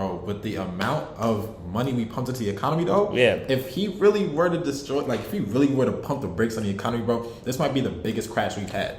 Bro, with the amount of money we pumped into the economy, though, Yeah. if he really were to destroy, like, if he really were to pump the brakes on the economy, bro, this might be the biggest crash we've had.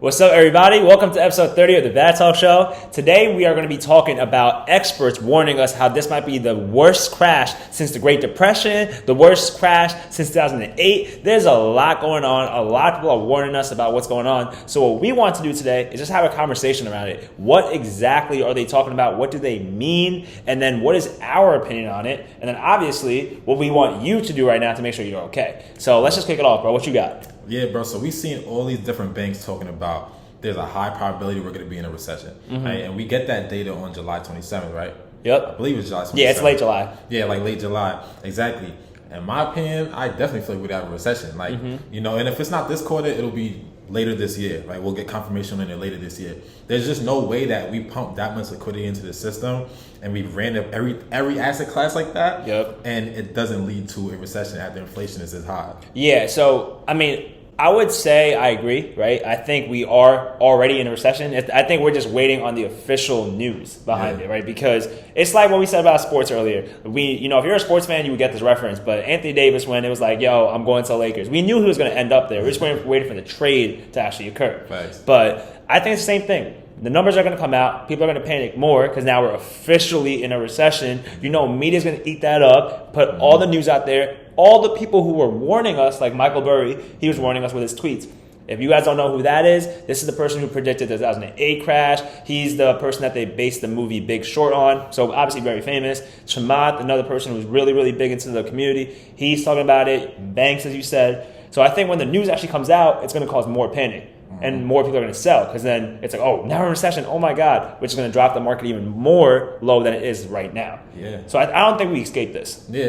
What's up, everybody? Welcome to episode 30 of the Bad Talk Show. Today, we are going to be talking about experts warning us how this might be the worst crash since the Great Depression, the worst crash since 2008. There's a lot going on. A lot of people are warning us about what's going on. So what we want to do today is just have a conversation around it. What exactly are they talking about? What do they mean? And then what is our opinion on it? And then obviously, what we want you to do right now to make sure you're okay. So let's just kick it off, bro. What you got? Yeah, bro. So we've seen all these different banks talking about there's a high probability we're going to be in a recession. Right? And we get that data on July 27th, right? Yep. I believe it's July 27th. Yeah, it's late July. Yeah, like late July. Exactly. In my opinion, I definitely feel like we'd have a recession. Like, you know, and if it's not this quarter, it'll be later this year. Right? We'll get confirmation on it later this year. There's just no way that we pump that much liquidity into the system and we ran up every asset class like that. Yep. And it doesn't lead to a recession after inflation is as high. Yeah, so, I mean, I would say I agree, right? I think we are already in a recession. I think we're just waiting on the official news behind it, right? Because it's like what we said about sports earlier. If you're a sports fan, you would get this reference. But Anthony Davis, when it was like, yo, I'm going to the Lakers, we knew he was going to end up there. We're just waiting for the trade to actually occur. Right. But I think it's the same thing. The numbers are going to come out. People are going to panic more because now we're officially in a recession. You know, media's going to eat that up, put all the news out there. All the people who were warning us, like Michael Burry, he was warning us with his tweets. If you guys don't know who that is, this is the person who predicted the 2008 crash. He's the person that they based the movie Big Short on, so obviously very famous. Chamath, another person who's really, really big into the community, he's talking about it. Banks, as you said. So I think when the news actually comes out, it's going to cause more panic. And more people are going to sell because then it's like, oh, now we're in recession. Oh, my God, which is going to drop the market even more low than it is right now. Yeah. So I don't think we escape this. Yeah,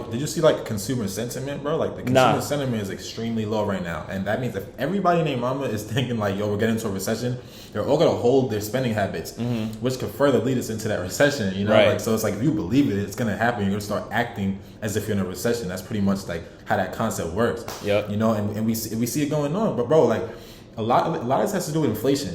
did you see like consumer sentiment, bro? Like the consumer sentiment is extremely low right now. And that means if everybody named Mama is thinking like, yo, we're getting into a recession, they're all going to hold their spending habits, which could further lead us into that recession, you know? Right. Like, so it's like, if you believe it, it's going to happen. You're going to start acting as if you're in a recession. That's pretty much like how that concept works. Yep. You know, and we see it going on. But bro, like, a lot of this has to do with inflation.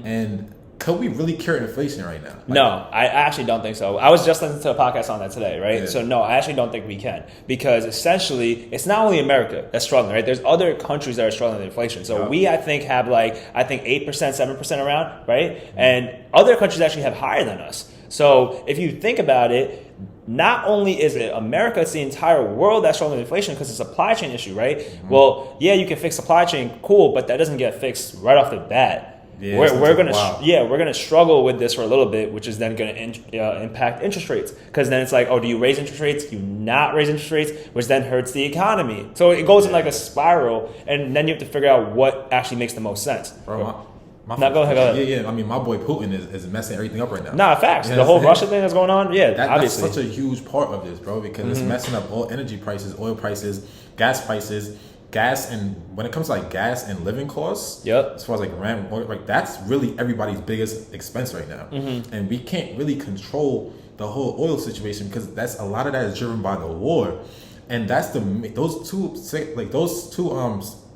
And could we really cure inflation right now? No, I actually don't think so. I was just listening to a podcast on that today, right? Yeah. So no, I actually don't think we can because essentially it's not only America that's struggling, right? There's other countries that are struggling with inflation. So we, I think, have 8%, 7% around, right? And other countries actually have higher than us. So if you think about it, not only is it America, it's the entire world that's struggling with inflation because it's a supply chain issue, right? Well, yeah, you can fix supply chain, cool, but that doesn't get fixed right off the bat. Yeah, we're gonna struggle with this for a little bit, which is then gonna impact interest rates. Because then it's like, oh, do you raise interest rates? Do you not raise interest rates? Which then hurts the economy. So it goes in like a spiral, and then you have to figure out what actually makes the most sense. Bro, go ahead. Yeah. I mean, my boy Putin is messing everything up right now. Nah, facts. The whole Russia thing that's going on, obviously. That's such a huge part of this, bro, because it's messing up all energy prices, oil prices, gas, and when it comes to like gas and living costs, as far as like rent, like that's really everybody's biggest expense right now, and we can't really control the whole oil situation because that's a lot of that is driven by the war, and that's those two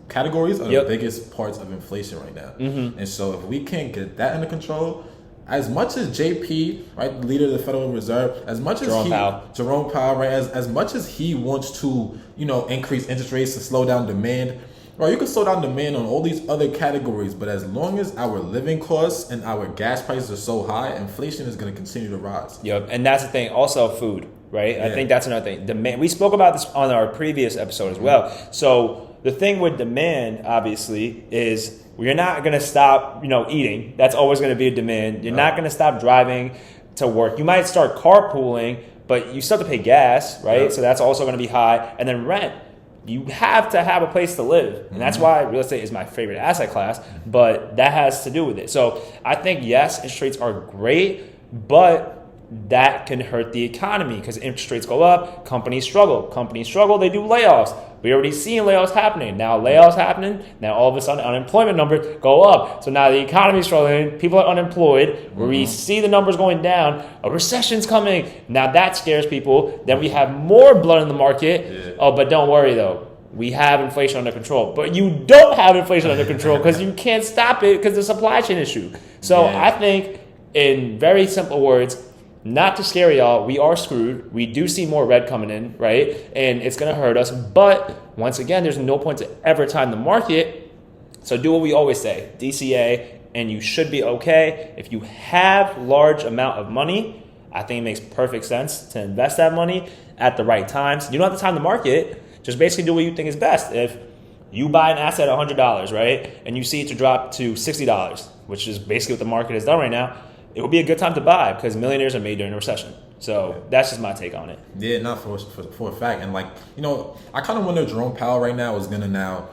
categories are the biggest parts of inflation right now. And so if we can't get that under control, as much as JP, right, the leader of the Federal Reserve, as much as Jerome Powell, right, as much as he wants to, increase interest rates to slow down demand, right, you can slow down demand on all these other categories, but as long as our living costs and our gas prices are so high, inflation is going to continue to rise. Yep, and that's the thing. Also, food, right? I think that's another thing. Demand. We spoke about this on our previous episode as well. So the thing with demand, obviously, is you're not going to stop, eating. That's always going to be a demand. You're not going to stop driving to work. You might start carpooling, but you still have to pay gas, right? Yep. So that's also going to be high. And then rent. You have to have a place to live. And that's why real estate is my favorite asset class. But that has to do with it. So I think, yes, interest rates are great, but that can hurt the economy because interest rates go up, companies struggle, they do layoffs. We already seen layoffs happening. Now layoffs happening, now all of a sudden unemployment numbers go up. So now the economy is struggling, people are unemployed, where we see the numbers going down, a recession's coming. Now that scares people. Then we have more blood in the market. Oh, but don't worry though. we have inflation under control. But you don't have inflation under control because you can't stop it because of the supply chain issue. So I think, in very simple words, not to scare y'all, we are screwed. We do see more red coming in, right? And it's going to hurt us. But once again, there's no point to ever time the market. So do what we always say, DCA, and you should be okay. If you have large amount of money, I think it makes perfect sense to invest that money at the right times. You don't have to time the market. Just basically do what you think is best. If you buy an asset at $100, right, and you see it to drop to $60, which is basically what the market has done right now, it would be a good time to buy because millionaires are made during a recession. So that's just my take on it. Yeah, not for a fact. And like, I kind of wonder Jerome Powell right now is going to now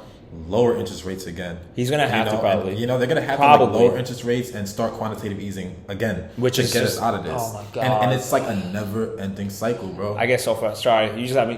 lower interest rates again. He's going to have to probably. And, they're going to have to lower interest rates and start quantitative easing again. Which is get us out of this. Oh my God. And it's like a never ending cycle, bro. I get so frustrated. You just have me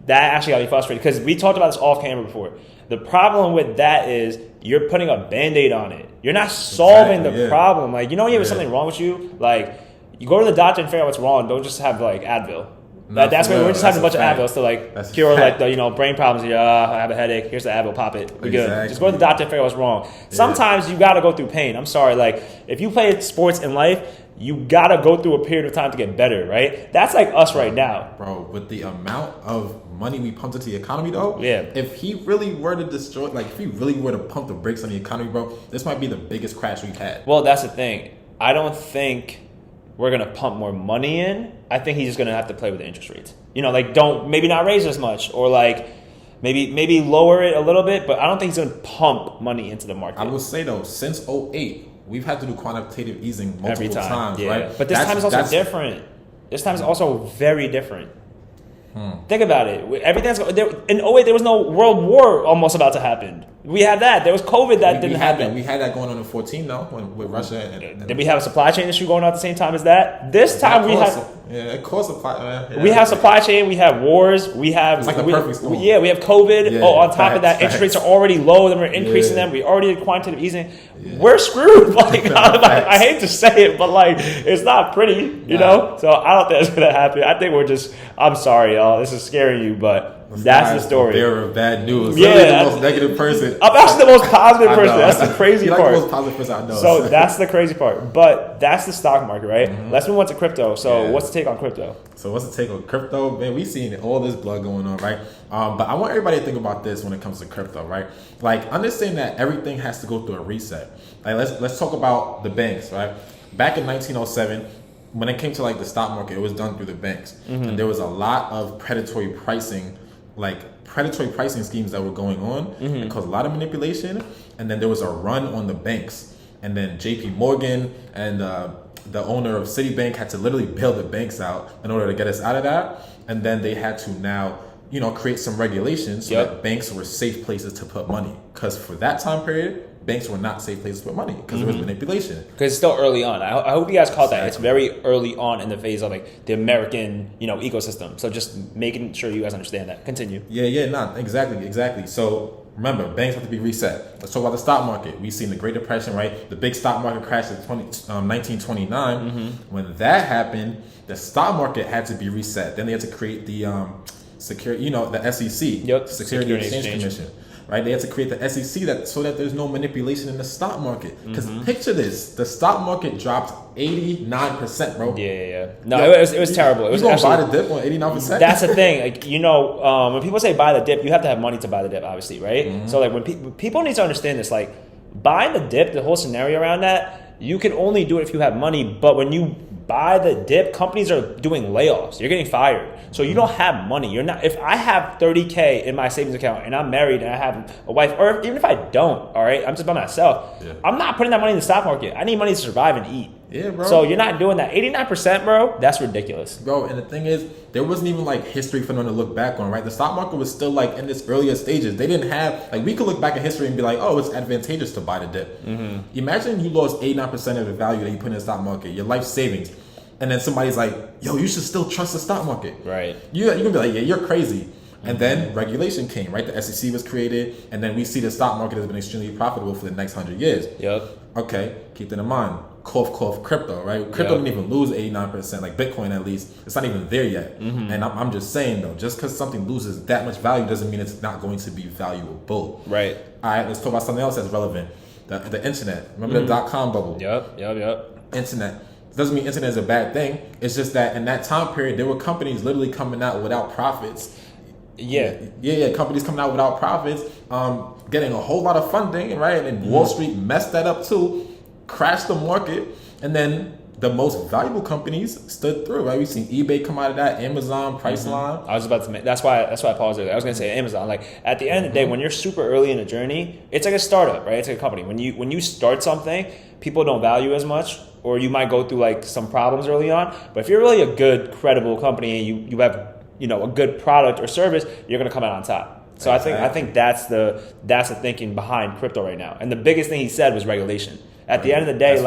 that actually got me frustrated because we talked about this off camera before. The problem with that is you're putting a Band-Aid on it. You're not solving the problem. Like, you have something wrong with you. Like, you go to the doctor and figure out what's wrong. Don't just have Advil. That's where we're just having a bunch of Advils to cure the brain problems. I have a headache. Here's the Advil. Pop it. We're good. Just go to the doctor and figure out what's wrong. Sometimes you got to go through pain. I'm sorry. Like, if you play sports in life, you got to go through a period of time to get better, right? That's like us right now. Bro, with the amount of money we pumped into the economy, though, if he really were to destroy, if he really were to pump the brakes on the economy, bro, this might be the biggest crash we've had. Well, that's the thing. I don't think we're going to pump more money in. I think he's just going to have to play with the interest rates. Don't maybe not raise as much or maybe lower it a little bit, but I don't think he's going to pump money into the market. I will say, though, since 2008, we've had to do quantitative easing multiple times, right? But this time is also different. This time is also very different. Think about it. Everything's in 2008. There was no world war almost about to happen. We had that. There was COVID that didn't happen. We had that going on in 2014, though, with Russia. And did we have a supply chain issue going on at the same time as that? This time we have. Of course, we have supply chain. We have wars. We have. It's like the perfect storm. We have COVID. On top of that, interest rates are already low. Then we're increasing them. We already did quantitative easing. We're screwed. I hate to say it, but it's not pretty, So I don't think that's gonna happen. I think we're just. I'm sorry, y'all. This is scaring you, but. That's the story. The bearer of bad news. Yeah, the most negative person. I'm actually the most positive person. That's the crazy part. You're the most positive person I know. So that's the crazy part. But that's the stock market, right? Mm-hmm. Let's move on to crypto. So what's the take on crypto? So what's the take on crypto? Man, we've seen all this blood going on, right? But I want everybody to think about this when it comes to crypto, right? Understand that everything has to go through a reset. Let's talk about the banks, right? Back in 1907. When it came to the stock market, it was done through the banks. Mm-hmm. And there was a lot of predatory pricing schemes that were going on. Mm-hmm. It caused a lot of manipulation. And then there was a run on the banks. And then JP Morgan and the owner of Citibank had to literally bail the banks out in order to get us out of that. And then they had to now, create some regulations so that banks were safe places to put money. Because for that time period, banks were not safe places to put money because there was manipulation. Because it's still early on. I hope you guys caught that. It's very early on in the phase of the American, ecosystem. So just making sure you guys understand that. Continue. Exactly. So remember, banks have to be reset. Let's talk about the stock market. We've seen the Great Depression, right? The big stock market crashed in 1929. Mm-hmm. When that happened, the stock market had to be reset. Then they had to create the security, the SEC, Security Exchange Commission. Right, they had to create the SEC so that there's no manipulation in the stock market. Because picture this: the stock market dropped 89%, bro. Yeah. No, it was terrible. It was gonna buy the dip on 89%. That's the thing. When people say buy the dip, you have to have money to buy the dip, obviously, right? Mm-hmm. So when people need to understand this, buying the dip, the whole scenario around that, you can only do it if you have money. But when you buy the dip, companies are doing layoffs. You're getting fired. So you don't have money. You're not. If I have $30K in my savings account and I'm married and I have a wife, or even if I don't, all right, I'm just by myself. Yeah. I'm not putting that money in the stock market. I need money to survive and eat. Yeah, bro. So you're not doing that. 89%, bro. That's ridiculous, bro. And the thing is, there wasn't even history for them to look back on, right? The stock market was still in its earlier stages. They didn't have we could look back at history and be oh, it's advantageous to buy the dip. Mm-hmm. Imagine you lost 89% of the value that you put in the stock market, your life savings. And then somebody's yo, you should still trust the stock market. Right. You're going to be yeah, you're crazy. And then regulation came, right? The SEC was created. And then we see the stock market has been extremely profitable for the next 100 years. Yep. Okay, keep that in mind. crypto, right? Crypto didn't even lose 89%, like Bitcoin at least. It's not even there yet. And I'm just saying though, just because something loses that much value doesn't mean it's not going to be valuable. Right. All right, let's talk about something else that's relevant. The internet. Remember the .com bubble? Yep. Internet. Doesn't mean internet is a bad thing. It's just that in that time period, there were companies literally coming out without profits. Yeah. Companies coming out without profits, getting a whole lot of funding, right? And Wall Street messed that up too, crashed the market, and then the most valuable companies stood through, right? We've seen eBay come out of that, Amazon, Priceline. I was about to make, that's why I paused there. I was going to say Amazon. Like at the end of the day, when you're super early in a journey, it's like a startup, right? It's like a company. When you start something, people don't value as much, or you might go through like some problems early on. But if you're really a good, credible company and you have a good product or service, you're going to come out on top. So exactly. I think that's the thinking behind crypto right now. And the biggest thing he said was regulation. At the end of the day,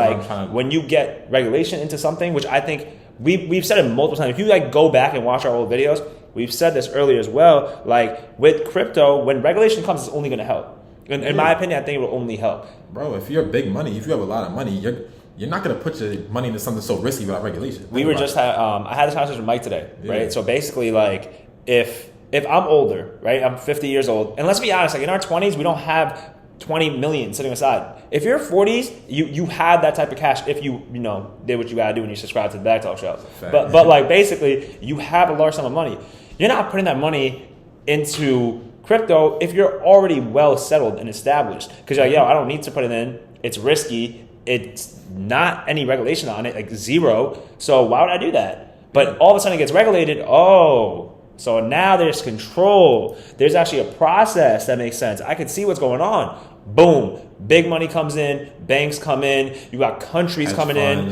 when you get regulation into something, which I think we've said it multiple times. If you like go back and watch our old videos, we've said this earlier as well. Like with crypto, when regulation comes, it's only going to help. In my opinion, I think it will only help. Bro, if you're big money, if you have a lot of money, you're not going to put your money into something so risky without regulation. I had this conversation with Mike today, right? So basically, like if I'm older, right? I'm 50 years old, and let's be honest, like in our 20s, we don't have 20 million sitting aside. If you're 40s, you have that type of cash if you did what you gotta do when you subscribe to the Back Talk Show. But like basically, you have a large sum of money. You're not putting that money into crypto if you're already well settled and established. Because you're like, I don't need to put it in. It's risky. It's not any regulation on it, like zero. So why would I do that? But all of a sudden it gets regulated. So now there's control. There's actually a process that makes sense. I can see what's going on. Boom. Big money comes in. Banks come in. You got countries coming in.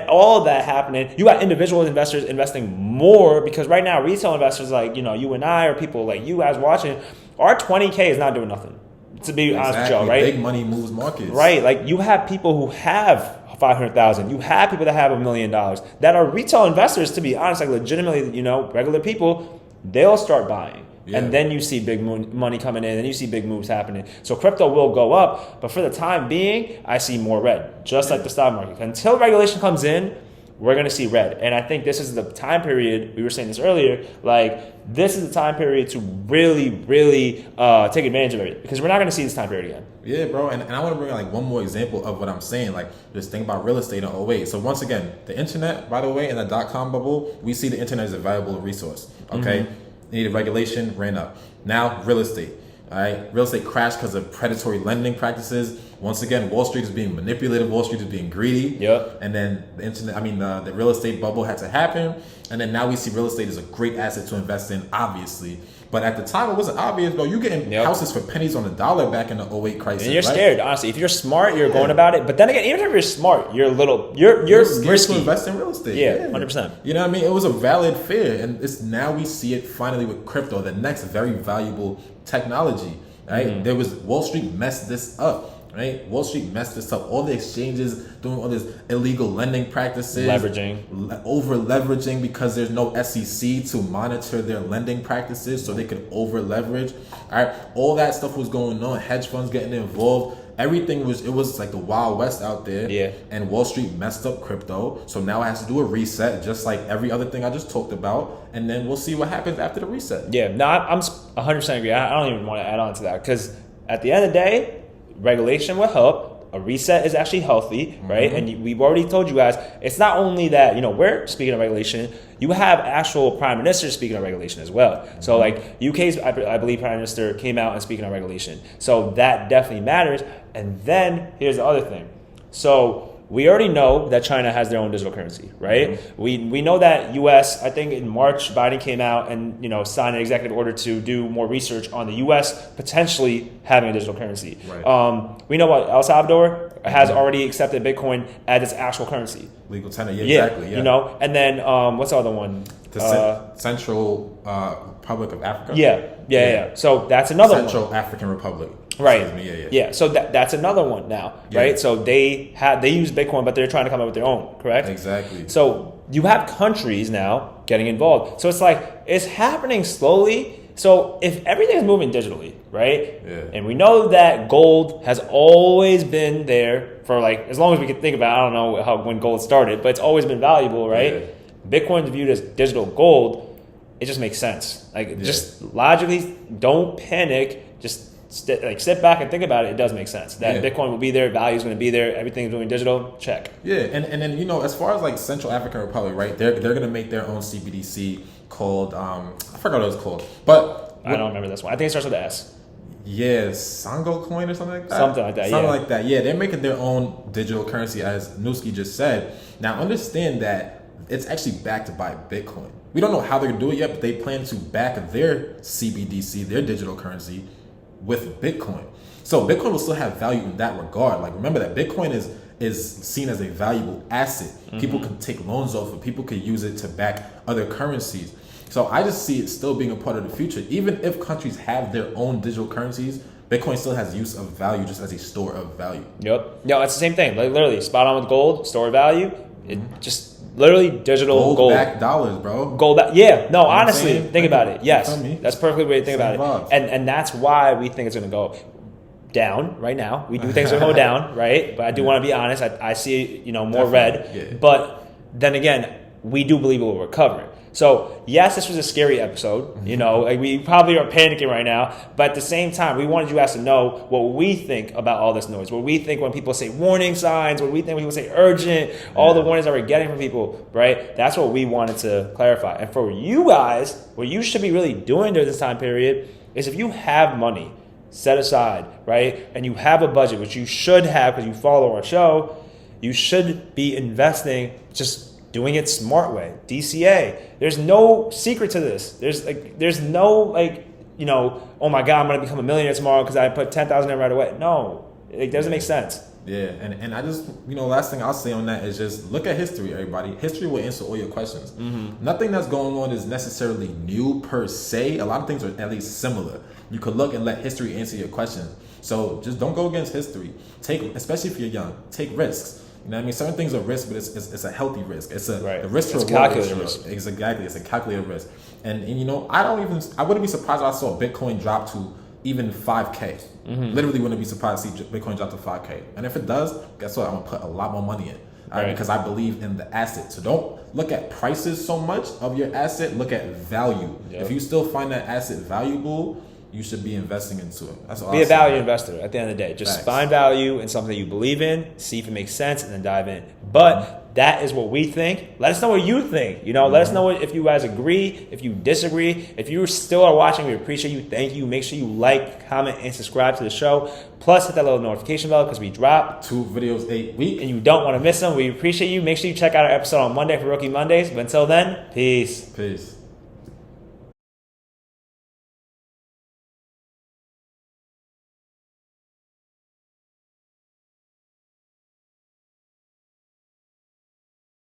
All of that happening. You got individual investors investing more because right now retail investors like, you and I or people like you guys watching, our 20K is not doing nothing. To be honest with y'all, right? Big money moves markets. Right. Like you have people who have 500,000. You have people that have $1 million that are retail investors, to be honest, like legitimately, regular people. They'll start buying. And then you see big money coming in and you see big moves happening. So crypto will go up, but for the time being, I see more red, just like the stock market. Until regulation comes in, we're going to see red. And I think this is the time period, we were saying this earlier, like this is the time period to really, really take advantage of it because we're not going to see this time period again. Yeah, bro. And I want to bring like one more example of what I'm saying. Like just think about real estate in 08. So once again, the internet, by the way, in the .com bubble, we see the internet as a valuable resource. Okay. Needed regulation, ran up. Now real estate. All right. Real estate crashed because of predatory lending practices. Once again, Wall Street is being manipulated. Wall Street is being greedy. Yep. And then the real estate bubble had to happen. And then now we see real estate as a great asset to invest in, obviously. But at the time, it wasn't obvious, bro. You're getting houses for pennies on the dollar back in the 08 crisis. And you're scared, honestly. If you're smart, you're going about it. But then again, even if you're smart, you're scared risky to invest in real estate. Yeah, 100%. You know what I mean? It was a valid fear. And now we see it finally with crypto, the next very valuable technology. Right? There was Wall Street messed this up. Right? Wall Street messed this up. All the exchanges doing all this illegal lending practices. Over leveraging because there's no SEC to monitor their lending practices so they could over leverage. All right. All that stuff was going on. Hedge funds getting involved. Everything was like the Wild West out there. Yeah. And Wall Street messed up crypto. So now it has to do a reset, just like every other thing I just talked about. And then we'll see what happens after the reset. Yeah. No, I'm 100% agree. I don't even want to add on to that because at the end of the day, regulation will help. A reset is actually healthy, right? And we've already told you guys, it's not only that, we're speaking of regulation, you have actual prime ministers speaking of regulation as well. So like UK's, I believe, prime minister came out and speaking of regulation. So that definitely matters. And then here's the other thing. So we already know that China has their own digital currency, right? We know that U.S., I think in March, Biden came out and signed an executive order to do more research on the U.S. potentially having a digital currency. Right. We know what El Salvador has already accepted Bitcoin as its actual currency. Legal tender, exactly. Yeah. And then what's the other one? The Central Republic of Africa. Yeah. So that's another Central African Republic. Right. Yeah. So that's another one now, right? So they use Bitcoin, but they're trying to come up with their own, correct? Exactly. So you have countries now getting involved. So it's like it's happening slowly. So if everything is moving digitally, right? Yeah. And we know that gold has always been there for like as long as we can think about. I don't know when gold started, but it's always been valuable, right? Yeah. Bitcoin is viewed as digital gold. It just makes sense. Like just logically, don't panic. Just sit back and think about it. It does make sense that Bitcoin will be there, value is going to be there, everything's going digital. Check. Yeah, and then as far as like Central African Republic, right? They're going to make their own CBDC called I forgot what it was called, but I don't remember this one. I think it starts with an S. Yeah, Sango coin or something like that. Something like that. Something like that. Yeah, they're making their own digital currency, as Newski just said. Now understand that it's actually backed by Bitcoin. We don't know how they're going to do it yet, but they plan to back their CBDC, their digital currency, with Bitcoin. So Bitcoin will still have value in that regard. Like remember that Bitcoin is seen as a valuable asset. People can take loans off of, people could use it to back other currencies. So I just see it still being a part of the future. Even if countries have their own digital currencies, Bitcoin still has use of value just as a store of value. Yep. No, it's the same thing. Like literally spot on with gold, store of value. It just literally digital gold. Back dollars, bro. Gold back. Yeah. No, honestly, think about it. Yes. That's perfectly the way to think about it. And that's why we think it's going to go down right now. We do think it's going to go down, right? But I do want to be honest. I see, more red. Yeah. But then again, we do believe it will recover. So yes, this was a scary episode. Like we probably are panicking right now, but at the same time, we wanted you guys to know what we think about all this noise. What we think when people say warning signs. What we think when people say urgent. All the warnings that we're getting from people, right? That's what we wanted to clarify. And for you guys, what you should be really doing during this time period is if you have money set aside, right, and you have a budget, which you should have because you follow our show, you should be investing just doing it smart way. DCA. There's no secret to this. There's no oh my God, I'm gonna become a millionaire tomorrow because I put 10,000 in right away. No, it doesn't make sense. Yeah, and I just last thing I'll say on that is just look at history, everybody. History will answer all your questions. Nothing that's going on is necessarily new per se. A lot of things are at least similar. You could look and let history answer your questions. So just don't go against history. Especially if you're young, take risks. You know what I mean? Certain things are risk, but it's a healthy risk. It's a risk to reward risk. Exactly. It's a calculated risk. And I wouldn't be surprised if I saw Bitcoin drop to even 5K. Literally wouldn't be surprised to see Bitcoin drop to 5K. And if it does, guess what? I'm gonna put a lot more money in. Because I believe in the asset. So don't look at prices so much of your asset, look at value. Yep. If you still find that asset valuable, you should be investing into it. That's all. Be a value investor at the end of the day. Just find value in something that you believe in, see if it makes sense, and then dive in. But that is what we think. Let us know what you think. Let us know if you guys agree, if you disagree. If you still are watching, we appreciate you. Thank you. Make sure you like, comment, and subscribe to the show. Plus, hit that little notification bell because we drop 2 videos a week. And you don't want to miss them. We appreciate you. Make sure you check out our episode on Monday for Rookie Mondays. But until then, peace. Peace.